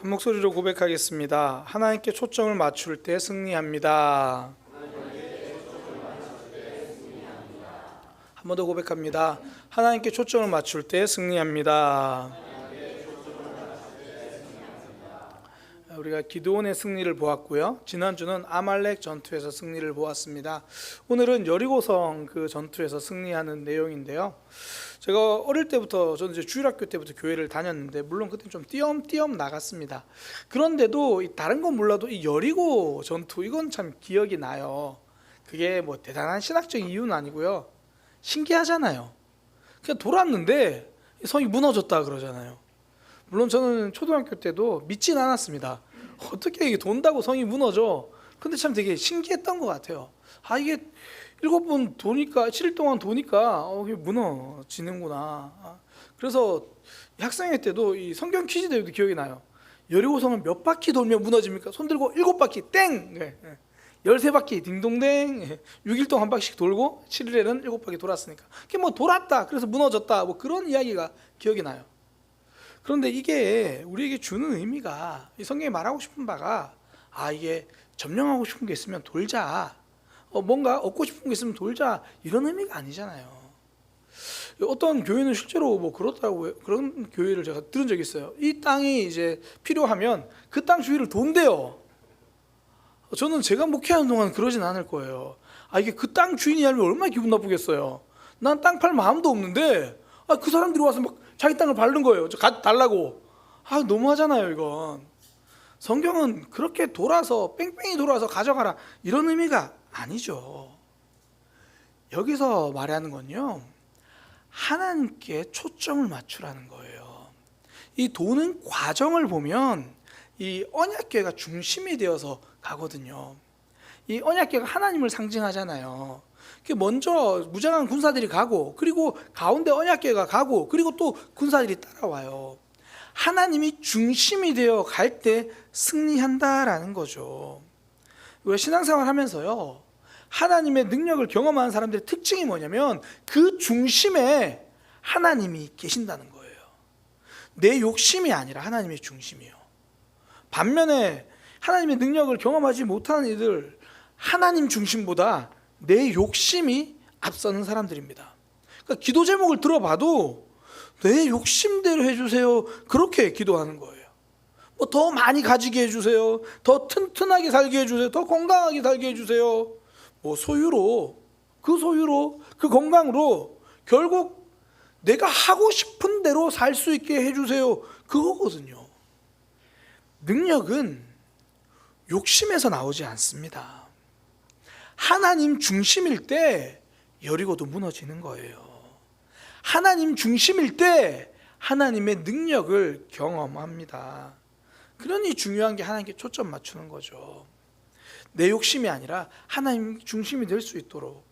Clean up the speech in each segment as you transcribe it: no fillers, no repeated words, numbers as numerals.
한 목소리로 고백하겠습니다. 하나님께 초점을 맞출 때 승리합니다. 한 번 더 고백합니다. 하나님께 초점을 맞출 때 승리합니다. 우리가 기드온의 승리를 보았고요. 지난주는 아말렉 전투에서 승리를 보았습니다. 오늘은 여리고성 그 전투에서 승리하는 내용인데요. 제가 어릴 때부터, 저는 이제 주일학교 때부터 교회를 다녔는데, 물론 그때 좀 띄엄띄엄 나갔습니다. 그런데도 다른 건 몰라도 이 여리고 전투, 이건 참 기억이 나요. 그게 뭐 대단한 신학적 이유는 아니고요. 신기하잖아요. 그냥 돌았는데 성이 무너졌다 그러잖아요. 물론 저는 초등학교 때도 믿진 않았습니다. 어떻게 이게 돈다고 성이 무너져? 근데 참 되게 신기했던 것 같아요. 아, 이게 7번 도니까, 7일 동안 도니까 이게 무너지는구나. 그래서 학생회 때도 이 성경 퀴즈 대회도 기억이 나요. 여리고성을 몇 바퀴 돌면 무너집니까? 손 들고 7바퀴 땡! 13바퀴 딩동댕. 6일 동안 한 바퀴씩 돌고 7일에는 7바퀴 돌았으니까 그게 뭐 돌았다 그래서 무너졌다 뭐 그런 이야기가 기억이 나요. 그런데 이게 우리에게 주는 의미가, 이 성경이 말하고 싶은 바가, 이게 점령하고 싶은 게 있으면 돌자, 뭔가 얻고 싶은 게 있으면 돌자, 이런 의미가 아니잖아요. 어떤 교회는 실제로 뭐 그렇다고, 그런 교회를 제가 들은 적이 있어요. 이 땅이 이제 필요하면 그 땅 주위를 돈대요. 저는 제가 목회하는 동안 그러진 않을 거예요. 이게 그 땅 주인이 알면 얼마나 기분 나쁘겠어요. 난 땅 팔 마음도 없는데 그 사람들이 와서 막 자기 땅을 밟는 거예요. 달라고. 너무하잖아요, 이건. 성경은 그렇게 돌아서, 뺑뺑이 돌아서 가져가라, 이런 의미가 아니죠. 여기서 말하는 건요, 하나님께 초점을 맞추라는 거예요. 이 도는 과정을 보면 이 언약궤가 중심이 되어서 가거든요. 이 언약궤가 하나님을 상징하잖아요. 먼저 무장한 군사들이 가고, 그리고 가운데 언약궤가 가고, 그리고 또 군사들이 따라와요. 하나님이 중심이 되어 갈 때 승리한다라는 거죠. 우리가 신앙생활 하면서요, 하나님의 능력을 경험하는 사람들의 특징이 뭐냐면 그 중심에 하나님이 계신다는 거예요. 내 욕심이 아니라 하나님의 중심이에요. 반면에 하나님의 능력을 경험하지 못하는 이들, 하나님 중심보다 내 욕심이 앞서는 사람들입니다. 그러니까 기도 제목을 들어봐도 내 욕심대로 해주세요, 그렇게 기도하는 거예요. 뭐 더 많이 가지게 해주세요, 더 튼튼하게 살게 해주세요, 더 건강하게 살게 해주세요. 뭐 소유로, 그 건강으로 결국 내가 하고 싶은 대로 살 수 있게 해주세요, 그거거든요. 능력은 욕심에서 나오지 않습니다. 하나님 중심일 때 여리고도 무너지는 거예요. 하나님 중심일 때 하나님의 능력을 경험합니다. 그러니 중요한 게 하나님께 초점 맞추는 거죠. 내 욕심이 아니라 하나님 중심이 될 수 있도록.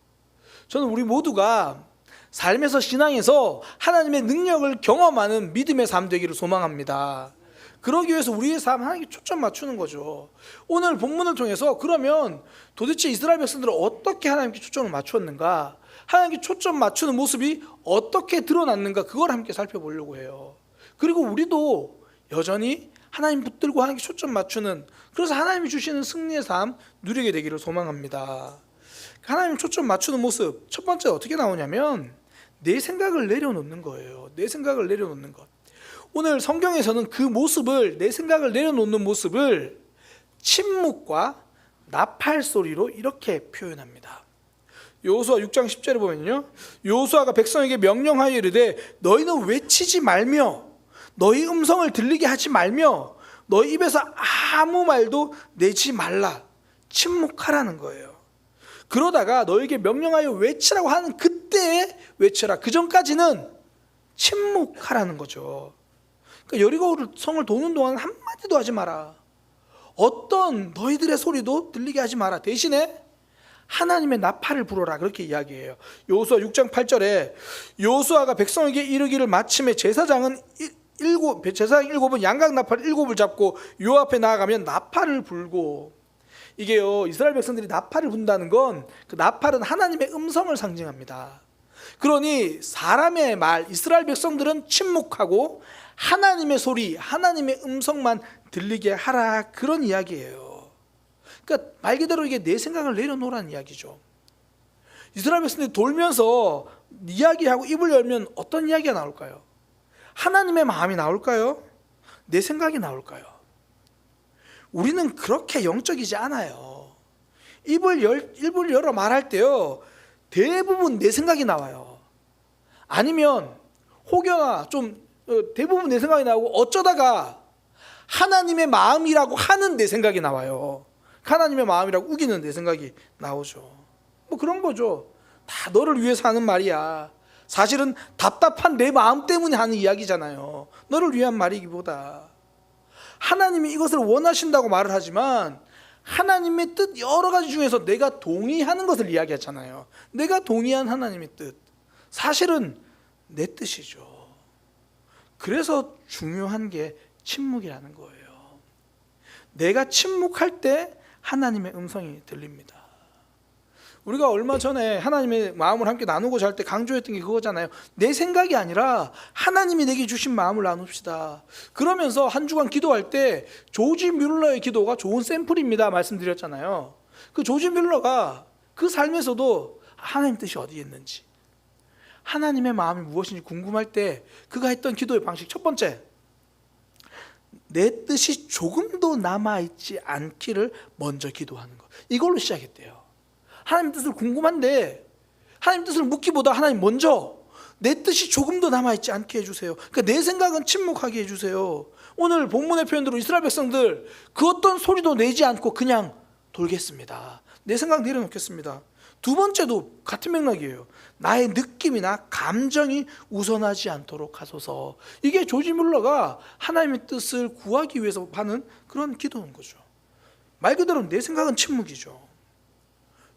저는 우리 모두가 삶에서, 신앙에서 하나님의 능력을 경험하는 믿음의 삶 되기를 소망합니다. 그러기 위해서 우리의 삶 하나님께 초점 맞추는 거죠. 오늘 본문을 통해서 그러면 도대체 이스라엘 백성들은 어떻게 하나님께 초점을 맞추었는가, 하나님께 초점 맞추는 모습이 어떻게 드러났는가, 그걸 함께 살펴보려고 해요. 그리고 우리도 여전히 하나님 붙들고 하나님께 초점 맞추는, 그래서 하나님이 주시는 승리의 삶 누리게 되기를 소망합니다. 하나님 초점 맞추는 모습, 첫 번째 어떻게 나오냐면 내 생각을 내려놓는 거예요. 내 생각을 내려놓는 것. 오늘 성경에서는 그 모습을, 내 생각을 내려놓는 모습을 침묵과 나팔 소리로 이렇게 표현합니다. 여호수아 6장 10절에 보면요, 여호수아가 백성에게 명령하여 이르되 너희는 외치지 말며 너희 음성을 들리게 하지 말며 너희 입에서 아무 말도 내지 말라, 침묵하라는 거예요. 그러다가 너에게 명령하여 외치라고 하는 그때에 외쳐라, 그 전까지는 침묵하라는 거죠. 그러니까 여리고 성을 도는 동안 한마디도 하지 마라, 어떤 너희들의 소리도 들리게 하지 마라, 대신에 하나님의 나팔을 불어라, 그렇게 이야기해요. 여호수아 6장 8절에 여호수아가 백성에게 이르기를 마침에 제사장 일곱은 양각 나팔 7을 잡고 요 앞에 나아가면 나팔을 불고. 이게요, 이스라엘 백성들이 나팔을 분다는 건, 그 나팔은 하나님의 음성을 상징합니다. 그러니 사람의 말, 이스라엘 백성들은 침묵하고 하나님의 소리, 하나님의 음성만 들리게 하라, 그런 이야기예요. 그러니까 말 그대로 이게 내 생각을 내려놓으라는 이야기죠. 이스라엘 백성들이 돌면서 이야기하고 입을 열면 어떤 이야기가 나올까요? 하나님의 마음이 나올까요? 내 생각이 나올까요? 우리는 그렇게 영적이지 않아요. 입을 열어 말할 때요, 대부분 내 생각이 나와요. 아니면 혹여나 좀 대부분 내 생각이 나오고, 어쩌다가 하나님의 마음이라고 하는 내 생각이 나와요. 하나님의 마음이라고 우기는 내 생각이 나오죠. 뭐 그런 거죠. 다 너를 위해서 하는 말이야. 사실은 답답한 내 마음 때문에 하는 이야기잖아요. 너를 위한 말이기보다. 하나님이 이것을 원하신다고 말을 하지만 하나님의 뜻 여러 가지 중에서 내가 동의하는 것을 이야기하잖아요. 내가 동의한 하나님의 뜻, 사실은 내 뜻이죠. 그래서 중요한 게 침묵이라는 거예요. 내가 침묵할 때 하나님의 음성이 들립니다. 우리가 얼마 전에 하나님의 마음을 함께 나누고자 할 때 강조했던 게 그거잖아요. 내 생각이 아니라 하나님이 내게 주신 마음을 나눕시다. 그러면서 한 주간 기도할 때 조지 뮬러의 기도가 좋은 샘플입니다 말씀드렸잖아요. 그 조지 뮬러가 그 삶에서도 하나님 뜻이 어디에 있는지, 하나님의 마음이 무엇인지 궁금할 때 그가 했던 기도의 방식, 첫 번째, 내 뜻이 조금도 남아있지 않기를 먼저 기도하는 것. 이걸로 시작했대요. 하나님 뜻을 궁금한데 하나님 뜻을 묻기보다 하나님 먼저 내 뜻이 조금도 남아있지 않게 해주세요. 그러니까 내 생각은 침묵하게 해주세요. 오늘 본문의 표현대로 이스라엘 백성들 그 어떤 소리도 내지 않고 그냥 돌겠습니다. 내 생각 내려놓겠습니다. 두 번째도 같은 맥락이에요. 나의 느낌이나 감정이 우선하지 않도록 하소서. 이게 조지 뮬러가 하나님의 뜻을 구하기 위해서 하는 그런 기도인 거죠. 말 그대로 내 생각은 침묵이죠.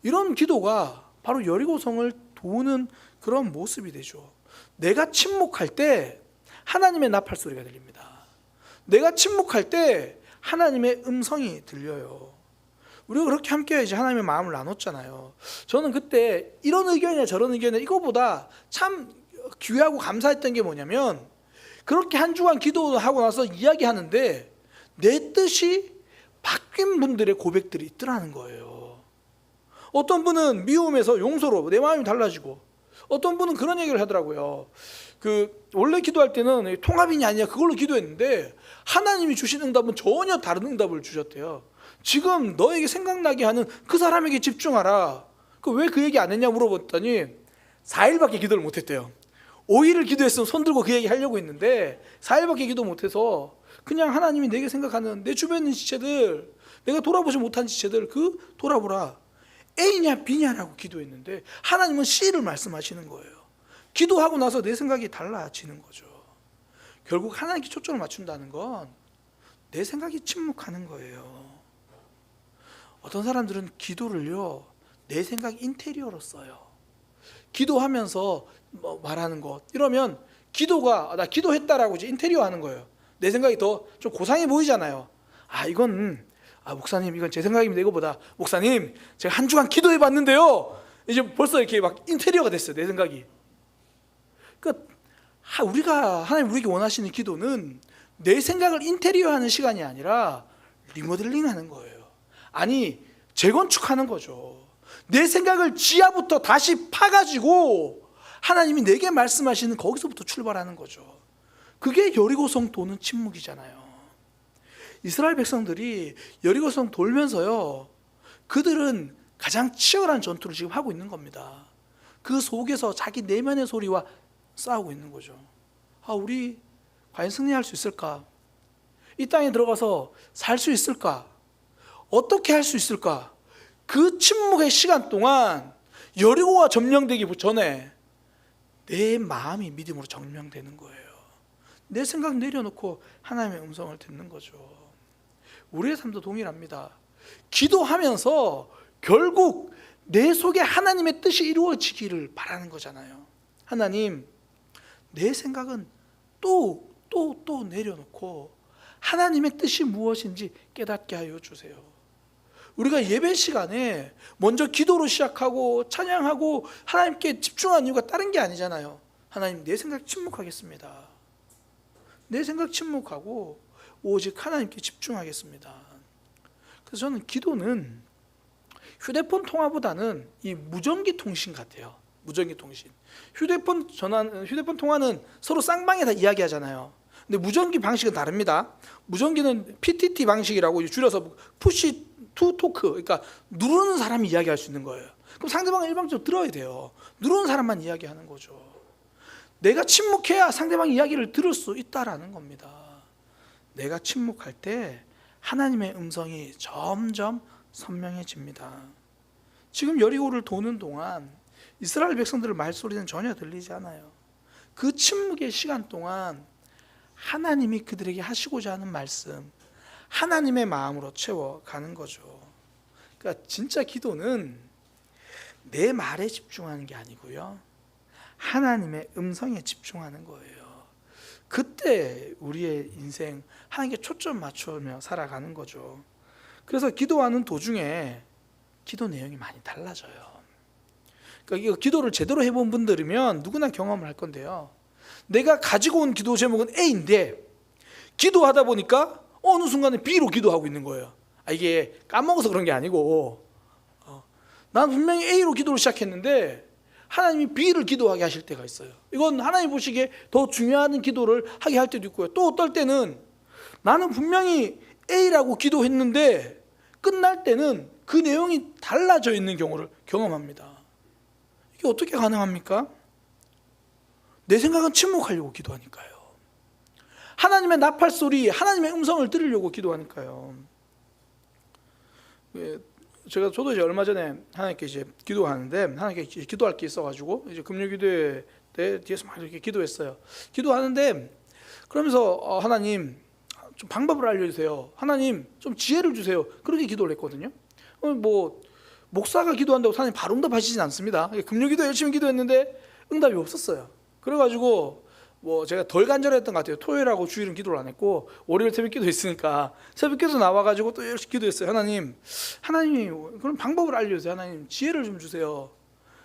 이런 기도가 바로 여리고성을 도우는 그런 모습이 되죠. 내가 침묵할 때 하나님의 나팔 소리가 들립니다. 내가 침묵할 때 하나님의 음성이 들려요. 우리가 그렇게 함께 이제 하나님의 마음을 나눴잖아요. 저는 그때 이런 의견이나 저런 의견이나 이거보다 참 귀하고 감사했던 게 뭐냐면, 그렇게 한 주간 기도하고 나서 이야기하는데 내 뜻이 바뀐 분들의 고백들이 있더라는 거예요. 어떤 분은 미움에서 용서로 내 마음이 달라지고, 어떤 분은 그런 얘기를 하더라고요. 원래 기도할 때는 통합인이 아니냐 그걸로 기도했는데 하나님이 주신 응답은 전혀 다른 응답을 주셨대요. 지금 너에게 생각나게 하는 그 사람에게 집중하라. 왜 그 얘기 안 했냐 물어봤더니 4일밖에 기도를 못했대요. 5일을 기도했으면 손 들고 그 얘기 하려고 했는데 4일밖에 기도 못해서 그냥 하나님이 내게 생각하는 내 주변에 있는 지체들, 내가 돌아보지 못한 지체들 돌아보라. A냐 B냐라고 기도했는데 하나님은 C를 말씀하시는 거예요. 기도하고 나서 내 생각이 달라지는 거죠. 결국 하나님께 초점을 맞춘다는 건 내 생각이 침묵하는 거예요. 어떤 사람들은 기도를요, 내 생각 인테리어로 써요. 기도하면서 말하는 것, 이러면 기도가 나 기도했다라고 이제 인테리어 하는 거예요. 내 생각이 더 좀 고상해 보이잖아요. 목사님 이건 제 생각입니다. 이거보다 목사님 제가 한 주간 기도해 봤는데요, 이제 벌써 이렇게 막 인테리어가 됐어요, 내 생각이. 그러니까 하나님 우리에게 원하시는 기도는 내 생각을 인테리어하는 시간이 아니라 리모델링하는 거예요. 아니, 재건축하는 거죠. 내 생각을 지하부터 다시 파가지고 하나님이 내게 말씀하시는 거기서부터 출발하는 거죠. 그게 여리고성 도는 침묵이잖아요. 이스라엘 백성들이 여리고성 돌면서요, 그들은 가장 치열한 전투를 지금 하고 있는 겁니다. 그 속에서 자기 내면의 소리와 싸우고 있는 거죠. 우리 과연 승리할 수 있을까? 이 땅에 들어가서 살 수 있을까? 어떻게 할 수 있을까? 그 침묵의 시간 동안 여리고가 점령되기 전에 내 마음이 믿음으로 점령되는 거예요. 내 생각 내려놓고 하나님의 음성을 듣는 거죠. 우리의 삶도 동일합니다. 기도하면서 결국 내 속에 하나님의 뜻이 이루어지기를 바라는 거잖아요. 하나님, 내 생각은 또 내려놓고 하나님의 뜻이 무엇인지 깨닫게 하여 주세요. 우리가 예배 시간에 먼저 기도로 시작하고 찬양하고 하나님께 집중한 이유가 다른 게 아니잖아요. 하나님, 내 생각 침묵하겠습니다. 내 생각 침묵하고 오직 하나님께 집중하겠습니다. 그래서 저는 기도는 휴대폰 통화보다는 이 무전기 통신 같아요. 무전기 통신. 휴대폰 통화는 서로 쌍방에다 이야기하잖아요. 근데 무전기 방식은 다릅니다. 무전기는 PTT 방식이라고 줄여서 푸시 투 토크, 그러니까 누르는 사람이 이야기할 수 있는 거예요. 그럼 상대방은 일방적으로 들어야 돼요. 누르는 사람만 이야기하는 거죠. 내가 침묵해야 상대방 이야기를 들을 수 있다라는 겁니다. 내가 침묵할 때 하나님의 음성이 점점 선명해집니다. 지금 여리고를 도는 동안 이스라엘 백성들의 말소리는 전혀 들리지 않아요. 그 침묵의 시간 동안 하나님이 그들에게 하시고자 하는 말씀, 하나님의 마음으로 채워가는 거죠. 그러니까 진짜 기도는 내 말에 집중하는 게 아니고요, 하나님의 음성에 집중하는 거예요. 그때 우리의 인생 하나님께 초점 맞추며 살아가는 거죠. 그래서 기도하는 도중에 기도 내용이 많이 달라져요. 그러니까 기도를 제대로 해본 분들이면 누구나 경험을 할 건데요, 내가 가지고 온 기도 제목은 A인데 기도하다 보니까 어느 순간에 B로 기도하고 있는 거예요. 이게 까먹어서 그런 게 아니고, 난 분명히 A로 기도를 시작했는데 하나님이 B를 기도하게 하실 때가 있어요. 이건 하나님 보시기에 더 중요한 기도를 하게 할 때도 있고요. 또 어떨 때는 나는 분명히 A라고 기도했는데 끝날 때는 그 내용이 달라져 있는 경우를 경험합니다. 이게 어떻게 가능합니까? 내 생각은 침묵하려고 기도하니까요. 하나님의 나팔 소리, 하나님의 음성을 들으려고 기도하니까요. 저도 이제 얼마 전에 하나님께 이제 기도하는데, 하나님께 이제 기도할 게 있어가지고 이제 금요기도회 때 뒤에서 막 이렇게 기도했어요. 기도하는데 그러면서 하나님 좀 방법을 알려주세요. 하나님 좀 지혜를 주세요. 그렇게 기도를 했거든요. 뭐 목사가 기도한다고 하나님 바로 응답하시진 않습니다. 금요기도 열심히 기도했는데 응답이 없었어요. 그래가지고 뭐 제가 덜 간절했던 것 같아요. 토요일하고 주일은 기도를 안 했고 월요일 새벽 기도 했으니까 새벽 기도 나와가지고 또 열심히 기도했어요. 하나님이 그런 방법을 알려주세요. 하나님 지혜를 좀 주세요.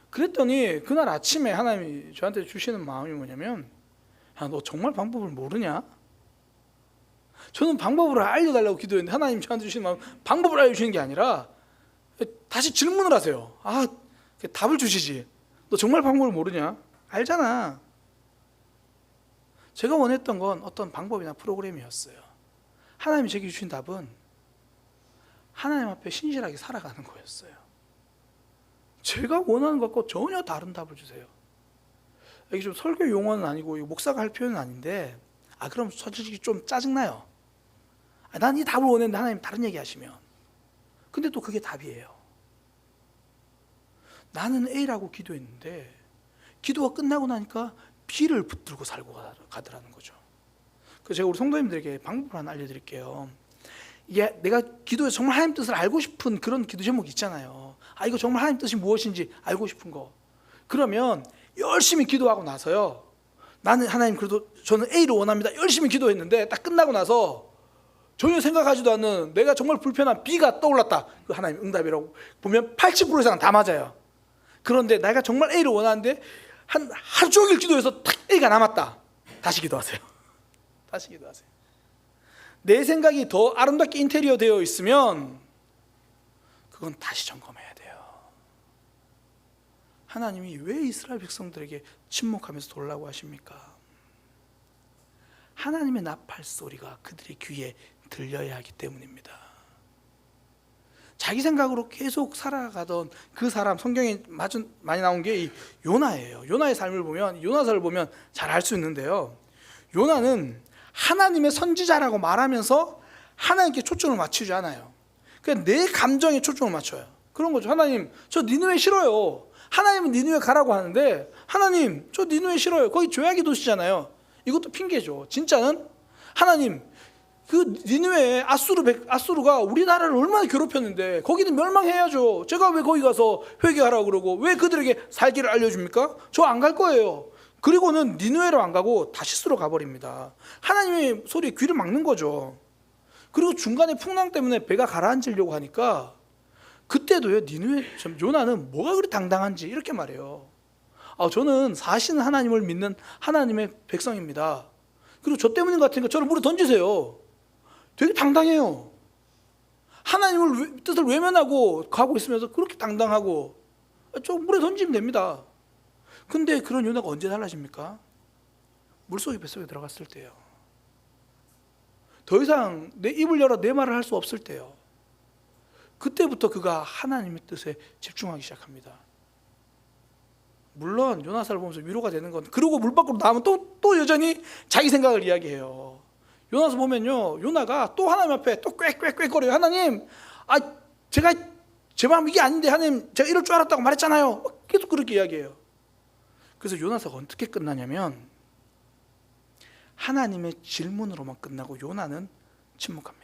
그랬더니 그날 아침에 하나님이 저한테 주시는 마음이 뭐냐면, 야, 너 정말 방법을 모르냐? 저는 방법을 알려달라고 기도했는데 하나님 저한테 주시는 마음, 방법을 알려주시는 게 아니라 다시 질문을 하세요. 답을 주시지. 너 정말 방법을 모르냐? 알잖아. 제가 원했던 건 어떤 방법이나 프로그램이었어요. 하나님이 제게 주신 답은 하나님 앞에 신실하게 살아가는 거였어요. 제가 원하는 것과 전혀 다른 답을 주세요. 이게 좀 설교 용어는 아니고 목사가 할 표현은 아닌데, 그럼 솔직히 좀 짜증나요. 난 이 답을 원했는데 하나님 다른 얘기 하시면. 근데 또 그게 답이에요. 나는 A라고 기도했는데 기도가 끝나고 나니까 B를 붙들고 살고 가더라는 거죠. 그래서 제가 우리 성도님들에게 방법을 하나 알려드릴게요. 이게 내가 기도에서 정말 하나님 뜻을 알고 싶은 그런 기도 제목이 있잖아요. 이거 정말 하나님 뜻이 무엇인지 알고 싶은 거. 그러면 열심히 기도하고 나서요, 나는 하나님 그래도 저는 A를 원합니다. 열심히 기도했는데 딱 끝나고 나서 전혀 생각하지도 않는 내가 정말 불편한 B가 떠올랐다. 그 하나님 응답이라고 보면 80% 이상 다 맞아요. 그런데 내가 정말 A를 원하는데 한 하루 종일 기도해서 딱 A가 남았다. 다시 기도하세요. 다시 기도하세요. 내 생각이 더 아름답게 인테리어 되어 있으면 그건 다시 점검해야 돼요. 하나님이 왜 이스라엘 백성들에게 침묵하면서 돌라고 하십니까? 하나님의 나팔 소리가 그들의 귀에 들려야 하기 때문입니다. 자기 생각으로 계속 살아가던 그 사람, 성경에 많이 나온 게 이 요나예요. 요나의 삶을 보면, 요나서를 보면 잘 알 수 있는데요, 요나는 하나님의 선지자라고 말하면서 하나님께 초점을 맞추지 않아요. 그냥 내 감정에 초점을 맞춰요. 그런 거죠. 하나님, 저 니느웨 싫어요. 하나님은 니느웨 가라고 하는데, 하나님, 저 니느웨 싫어요. 거기 죄악의 도시잖아요. 이것도 핑계죠. 진짜는 하나님, 그 니느웨 아수르가 우리나라를 얼마나 괴롭혔는데 거기는 멸망해야죠. 제가 왜 거기 가서 회개하라고 그러고 왜 그들에게 살기를 알려줍니까? 저 안 갈 거예요. 그리고는 니느웨로 안 가고 다시스로 가버립니다. 하나님의 소리에 귀를 막는 거죠. 그리고 중간에 풍랑 때문에 배가 가라앉으려고 하니까 그때도요, 니느웨 요나는 뭐가 그리 당당한지 이렇게 말해요. 저는 사시는 하나님을 믿는 하나님의 백성입니다. 그리고 저 때문인 것 같으니까 저를 물에 던지세요. 되게 당당해요. 하나님을 뜻을 외면하고 가고 있으면서 그렇게 당당하고 저 물에 던지면 됩니다. 근데 그런 요나가 언제 달라집니까? 물속에 뱃속에 들어갔을 때요. 더 이상 내 입을 열어 내 말을 할 수 없을 때요. 그때부터 그가 하나님의 뜻에 집중하기 시작합니다. 물론 요나사를 보면서 위로가 되는 건, 그리고 물 밖으로 나오면 또 여전히 자기 생각을 이야기해요. 요나서 보면요, 요나가 또 하나님 앞에 또 꽥꽥꽥거려요. 하나님, 제가 제 마음 이게 아닌데 하나님, 제가 이럴 줄 알았다고 말했잖아요. 계속 그렇게 이야기해요. 그래서 요나서가 어떻게 끝나냐면 하나님의 질문으로만 끝나고 요나는 침묵합니다.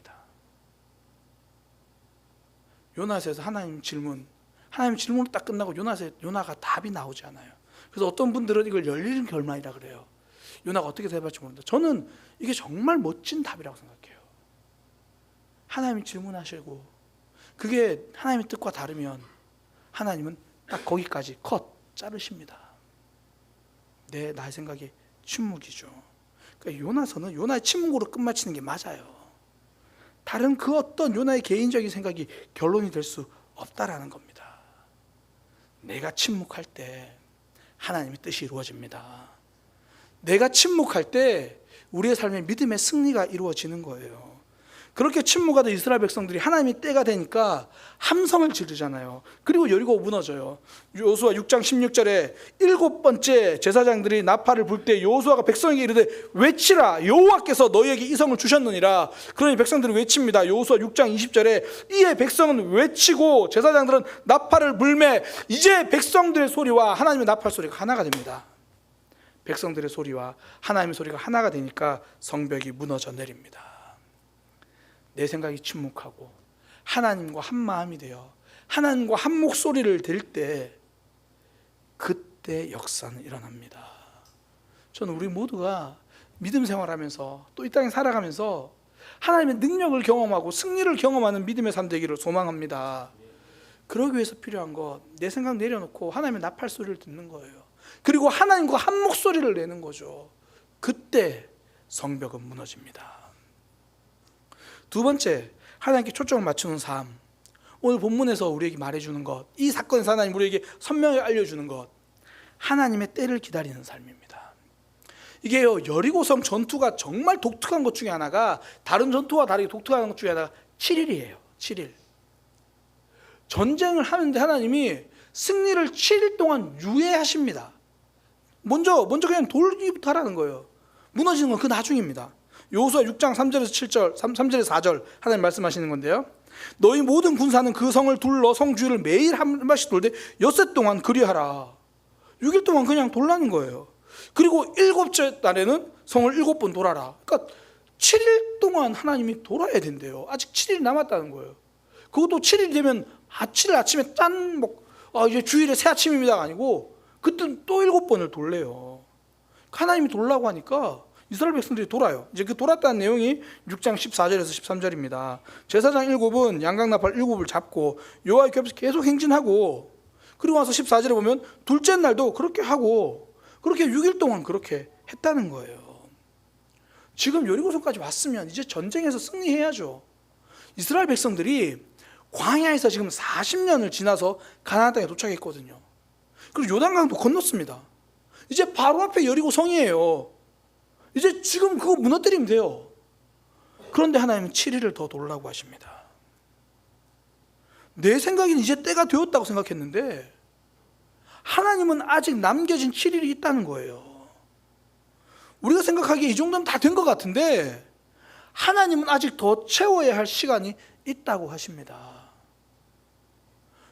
요나서에서 하나님 질문으로 딱 끝나고 요나가 답이 나오지 않아요. 그래서 어떤 분들은 이걸 열린 결말이라 그래요. 요나가 어떻게 대답할지 모릅니다. 저는 이게 정말 멋진 답이라고 생각해요. 하나님이 질문하시고 그게 하나님의 뜻과 다르면 하나님은 딱 거기까지 자르십니다. 나의 생각에 침묵이죠. 그러니까 요나서는 요나의 침묵으로 끝마치는 게 맞아요. 다른 그 어떤 요나의 개인적인 생각이 결론이 될 수 없다라는 겁니다. 내가 침묵할 때 하나님의 뜻이 이루어집니다. 내가 침묵할 때 우리의 삶의 믿음의 승리가 이루어지는 거예요. 그렇게 침묵하던 이스라엘 백성들이 하나님이 때가 되니까 함성을 지르잖아요. 그리고 여리고가 무너져요. 여호수아 6장 16절에 7번째 제사장들이 나팔을 불 때 여호수아가 백성에게 이르되 외치라, 여호와께서 너희에게 이 성을 주셨느니라. 그러니 백성들이 외칩니다. 여호수아 6장 20절에 이에 백성은 외치고 제사장들은 나팔을 불매 이제 백성들의 소리와 하나님의 나팔 소리가 하나가 됩니다. 백성들의 소리와 하나님의 소리가 하나가 되니까 성벽이 무너져 내립니다. 내 생각이 침묵하고 하나님과 한 마음이 되어 하나님과 한 목소리를 댈 때 그때 역사는 일어납니다. 저는 우리 모두가 믿음 생활하면서 또 이 땅에 살아가면서 하나님의 능력을 경험하고 승리를 경험하는 믿음의 삶 되기를 소망합니다. 그러기 위해서 필요한 것, 내 생각 내려놓고 하나님의 나팔 소리를 듣는 거예요. 그리고 하나님과 한 목소리를 내는 거죠. 그때 성벽은 무너집니다. 두 번째, 하나님께 초점을 맞추는 삶. 오늘 본문에서 우리에게 말해주는 것, 이 사건에서 하나님 우리에게 선명하게 알려주는 것, 하나님의 때를 기다리는 삶입니다. 이게요, 여리고성 전투가 정말 독특한 것 중에 하나가, 다른 전투와 다르게 독특한 것 중에 하나가 7일이에요. 7일. 전쟁을 하는데 하나님이 승리를 7일 동안 유예하십니다. 먼저 그냥 돌기부터 하라는 거예요. 무너지는 건 그 나중입니다. 여호수아 6장 3절에서 7절, 3절에서 4절 하나님 말씀하시는 건데요. 너희 모든 군사는 그 성을 둘러 성 주위를 매일 한 번씩 돌되 엿새 동안 그리하라. 6일 동안 그냥 돌라는 거예요. 그리고 7째 날에는 성을 7번 돌아라. 그러니까 7일 동안 하나님이 돌아야 된대요. 아직 7일 남았다는 거예요. 그것도 7일 되면 7일 아침에 이제 주일에 새 아침입니다가 아니고 그때 또 7번을 돌래요. 하나님이 돌라고 하니까 이스라엘 백성들이 돌아요. 이제 그 돌았다는 내용이 6장 14절에서 13절입니다. 제사장 7은 양각나팔 7을 잡고 여호와의 궤 앞에서 계속 행진하고, 그리고 와서 14절에 보면 둘째 날도 그렇게 하고, 그렇게 6일 동안 그렇게 했다는 거예요. 지금 여리고성까지 왔으면 이제 전쟁에서 승리해야죠. 이스라엘 백성들이 광야에서 지금 40년을 지나서 가나안 땅에 도착했거든요. 그리고 요단강도 건넜습니다. 이제 바로 앞에 여리고성이에요. 이제 지금 그거 무너뜨리면 돼요. 그런데 하나님은 7일을 더 돌라고 하십니다. 내 생각에는 이제 때가 되었다고 생각했는데 하나님은 아직 남겨진 7일이 있다는 거예요. 우리가 생각하기에 이 정도면 다 된 것 같은데 하나님은 아직 더 채워야 할 시간이 있다고 하십니다.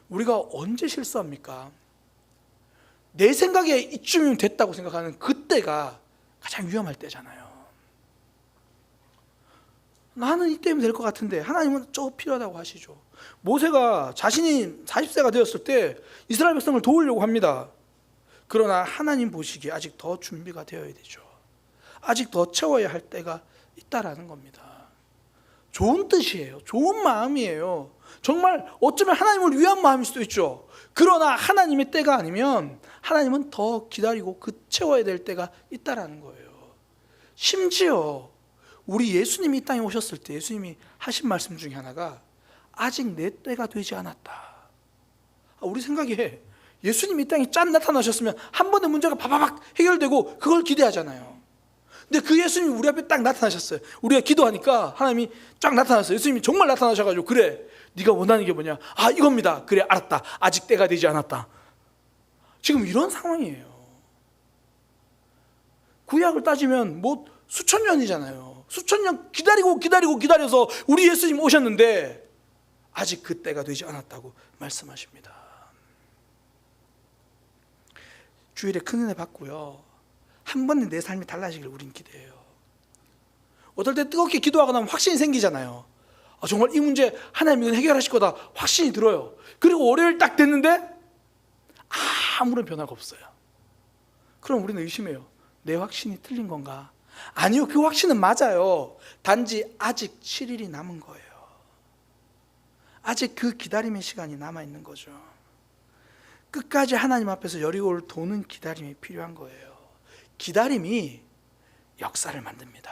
우리가 언제 실수합니까? 내 생각에 이쯤이면 됐다고 생각하는 그때가 가장 위험할 때잖아요. 나는 이때면 될 것 같은데 하나님은 저 필요하다고 하시죠. 모세가 자신이 40세가 되었을 때 이스라엘 백성을 도우려고 합니다. 그러나 하나님 보시기에 아직 더 준비가 되어야 되죠. 아직 더 채워야 할 때가 있다라는 겁니다. 좋은 뜻이에요. 좋은 마음이에요. 정말 어쩌면 하나님을 위한 마음일 수도 있죠. 그러나 하나님의 때가 아니면 하나님은 더 기다리고 채워야 될 때가 있다라는 거예요. 심지어 우리 예수님이 이 땅에 오셨을 때 예수님이 하신 말씀 중에 하나가 아직 내 때가 되지 않았다. 우리 생각에 예수님이 이 땅에 짠 나타나셨으면 한 번의 문제가 바바박 해결되고 그걸 기대하잖아요. 근데 그 예수님이 우리 앞에 딱 나타나셨어요. 우리가 기도하니까 하나님이 쫙 나타났어요. 예수님이 정말 나타나셔가지고 그래 네가 원하는 게 뭐냐? 이겁니다. 그래 알았다. 아직 때가 되지 않았다. 지금 이런 상황이에요. 구약을 따지면 뭐 수천 년이잖아요. 수천 년 기다려서 우리 예수님 오셨는데 아직 그 때가 되지 않았다고 말씀하십니다. 주일에 큰 은혜 받고요, 한 번에 내 삶이 달라지길 우린 기대해요. 어떨 때 뜨겁게 기도하고 나면 확신이 생기잖아요. 정말 이 문제 하나님이 이건 해결하실 거다 확신이 들어요. 그리고 월요일 딱 됐는데 아무런 변화가 없어요. 그럼 우리는 의심해요. 내 확신이 틀린 건가? 아니요, 그 확신은 맞아요. 단지 아직 7일이 남은 거예요. 아직 그 기다림의 시간이 남아있는 거죠. 끝까지 하나님 앞에서 여리고를 도는 기다림이 필요한 거예요. 기다림이 역사를 만듭니다.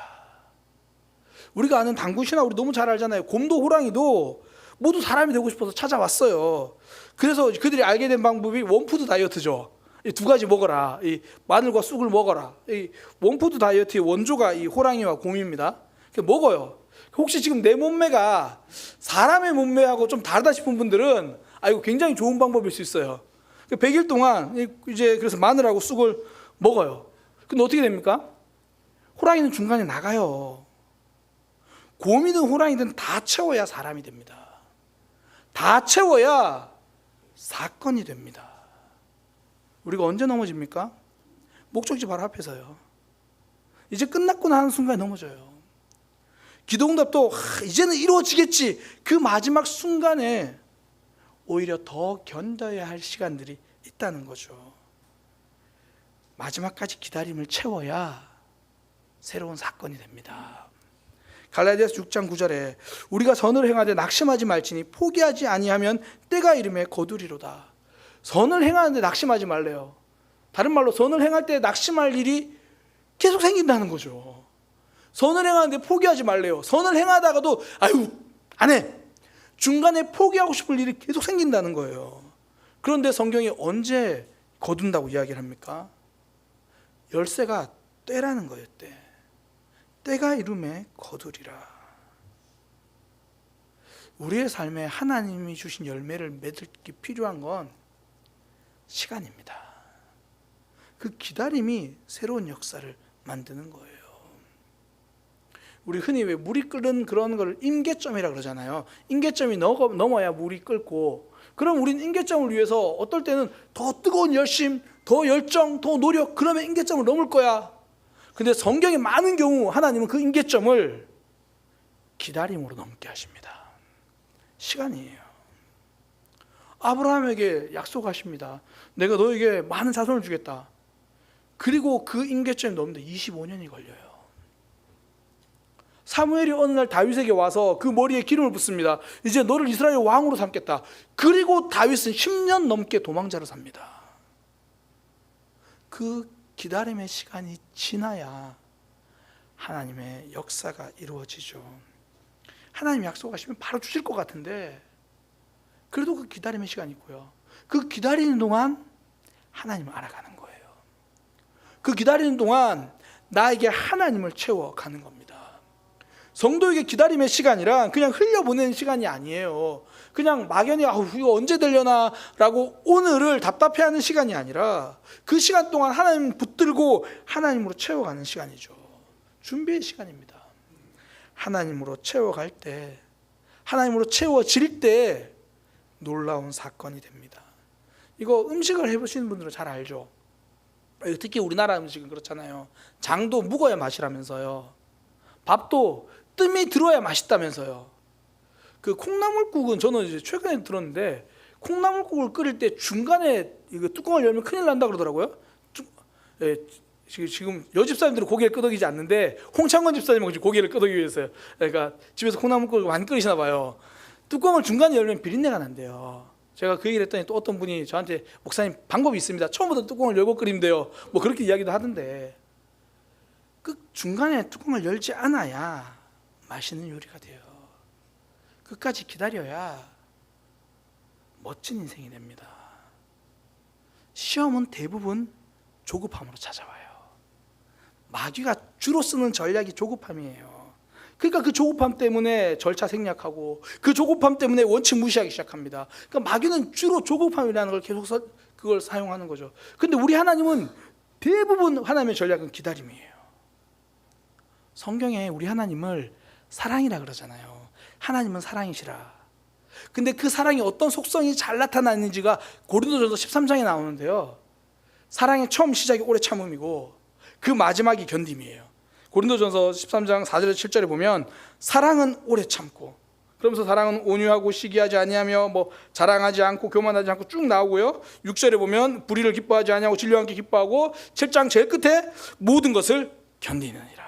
우리가 아는 당군신화 우리 너무 잘 알잖아요. 곰도 호랑이도 모두 사람이 되고 싶어서 찾아왔어요. 그래서 그들이 알게 된 방법이 원푸드 다이어트죠. 이 두 가지 먹어라. 이 마늘과 쑥을 먹어라. 이 원푸드 다이어트의 원조가 이 호랑이와 곰입니다. 먹어요. 혹시 지금 내 몸매가 사람의 몸매하고 좀 다르다 싶은 분들은 이거 굉장히 좋은 방법일 수 있어요. 100일 동안 이제 그래서 마늘하고 쑥을 먹어요. 근데 어떻게 됩니까? 호랑이는 중간에 나가요. 곰이든 호랑이든 다 채워야 사람이 됩니다. 다 채워야 사건이 됩니다. 우리가 언제 넘어집니까? 목적지 바로 앞에서요. 이제 끝났구나 하는 순간에 넘어져요. 기도응답도 이제는 이루어지겠지, 그 마지막 순간에 오히려 더 견뎌야 할 시간들이 있다는 거죠. 마지막까지 기다림을 채워야 새로운 사건이 됩니다. 갈라디아서 6장 9절에 우리가 선을 행하되 낙심하지 말지니 포기하지 아니하면 때가 이름에 거두리로다. 선을 행하는데 낙심하지 말래요. 다른 말로 선을 행할 때 낙심할 일이 계속 생긴다는 거죠. 선을 행하는데 포기하지 말래요. 선을 행하다가도 안 해. 중간에 포기하고 싶을 일이 계속 생긴다는 거예요. 그런데 성경이 언제 거둔다고 이야기를 합니까? 열쇠가 때라는 거예요. 때가 이름에 거두리라. 우리의 삶에 하나님이 주신 열매를 맺기 필요한 건 시간입니다. 그 기다림이 새로운 역사를 만드는 거예요. 우리 흔히 왜 물이 끓는 그런 걸 임계점이라 그러잖아요. 임계점이 넘어야 물이 끓고, 그럼 우리는 임계점을 위해서 어떨 때는 더 뜨거운 열심, 더 열정, 더 노력, 그러면 임계점을 넘을 거야. 근데 성경의 많은 경우 하나님은 그 임계점을 기다림으로 넘게 하십니다. 시간이에요. 아브라함에게 약속하십니다. 내가 너에게 많은 자손을 주겠다. 그리고 그 임계점이 넘는데 25년이 걸려요. 사무엘이 어느 날 다윗에게 와서 그 머리에 기름을 붓습니다. 이제 너를 이스라엘 왕으로 삼겠다. 그리고 다윗은 10년 넘게 도망자로 삽니다. 그 기다림의 시간이 지나야 하나님의 역사가 이루어지죠. 하나님 약속하시면 바로 주실 것 같은데 그래도 그 기다림의 시간이 있고요. 그 기다리는 동안 하나님을 알아가는 거예요. 그 기다리는 동안 나에게 하나님을 채워가는 겁니다. 성도에게 기다림의 시간이란 그냥 흘려보내는 시간이 아니에요. 그냥 막연히 이거 언제 되려나 라고 오늘을 답답해하는 시간이 아니라 그 시간 동안 하나님 붙들고 하나님으로 채워가는 시간이죠. 준비의 시간입니다. 하나님으로 채워갈 때, 하나님으로 채워질 때 놀라운 사건이 됩니다. 이거 음식을 해보시는 분들은 잘 알죠. 특히 우리나라 음식은 그렇잖아요. 장도 묵어야 맛이라면서요. 밥도 뜸이 들어야 맛있다면서요. 그 콩나물국은 저는 이제 최근에 들었는데 콩나물국을 끓일 때 중간에 이거 뚜껑을 열면 큰일 난다 그러더라고요. 지금 여집사님들은 고개를 끄덕이지 않는데 홍창건 집사님은 고개를 끄덕이고 있어요. 그러니까 집에서 콩나물국을 많이 끓이시나 봐요. 뚜껑을 중간에 열면 비린내가 난대요. 제가 그 얘기를 했더니 또 어떤 분이 저한테 목사님 방법이 있습니다. 처음부터 뚜껑을 열고 끓이면 돼요. 뭐 그렇게 이야기도 하던데 그 중간에 뚜껑을 열지 않아야 맛있는 요리가 돼요. 끝까지 기다려야 멋진 인생이 됩니다. 시험은 대부분 조급함으로 찾아와요. 마귀가 주로 쓰는 전략이 조급함이에요. 그러니까 그 조급함 때문에 절차 생략하고 그 조급함 때문에 원칙 무시하기 시작합니다. 그러니까 마귀는 주로 조급함이라는 걸 계속 그걸 사용하는 거죠. 근데 우리 하나님은 대부분 하나님의 전략은 기다림이에요. 성경에 우리 하나님을 사랑이라 그러잖아요. 하나님은 사랑이시라. 근데 그 사랑이 어떤 속성이 잘 나타나는지가 고린도전서 13장에 나오는데요. 사랑의 처음 시작이 오래 참음이고 그 마지막이 견딤이에요. 고린도전서 13장 4절에서 7절에 보면 사랑은 오래 참고, 그러면서 사랑은 온유하고 시기하지 아니하며 뭐 자랑하지 않고 교만하지 않고 쭉 나오고요. 6절에 보면 불의를 기뻐하지 아니하고 진리와 함께 기뻐하고 7장 제일 끝에 모든 것을 견디느니라.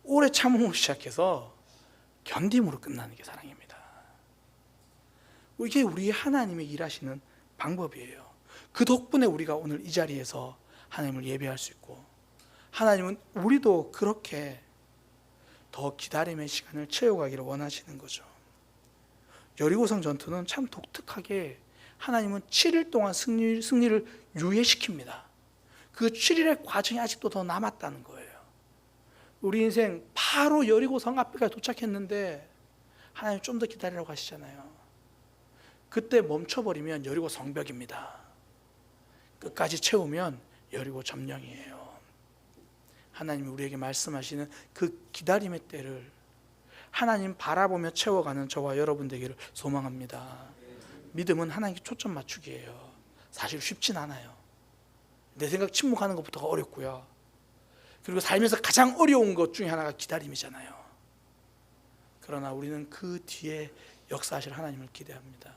오래 참음으로 시작해서 견딤으로 끝나는 게 사랑입니다. 이게 우리 하나님의 일하시는 방법이에요. 그 덕분에 우리가 오늘 이 자리에서 하나님을 예배할 수 있고, 하나님은 우리도 그렇게 더 기다림의 시간을 채워가기를 원하시는 거죠. 여리고성 전투는 참 독특하게 하나님은 7일 동안 승리를 유예시킵니다. 그 7일의 과정이 아직도 더 남았다는 거예요. 우리 인생 바로 여리고성 앞에까지 도착했는데 하나님 좀 더 기다리라고 하시잖아요. 그때 멈춰버리면 여리고 성벽입니다. 끝까지 채우면 여리고 점령이에요. 하나님이 우리에게 말씀하시는 그 기다림의 때를 하나님 바라보며 채워가는 저와 여러분 되기를 소망합니다. 믿음은 하나님께 초점 맞추기예요. 사실 쉽진 않아요. 내 생각 침묵하는 것부터가 어렵고요. 그리고 살면서 가장 어려운 것 중에 하나가 기다림이잖아요. 그러나 우리는 그 뒤에 역사하실 하나님을 기대합니다.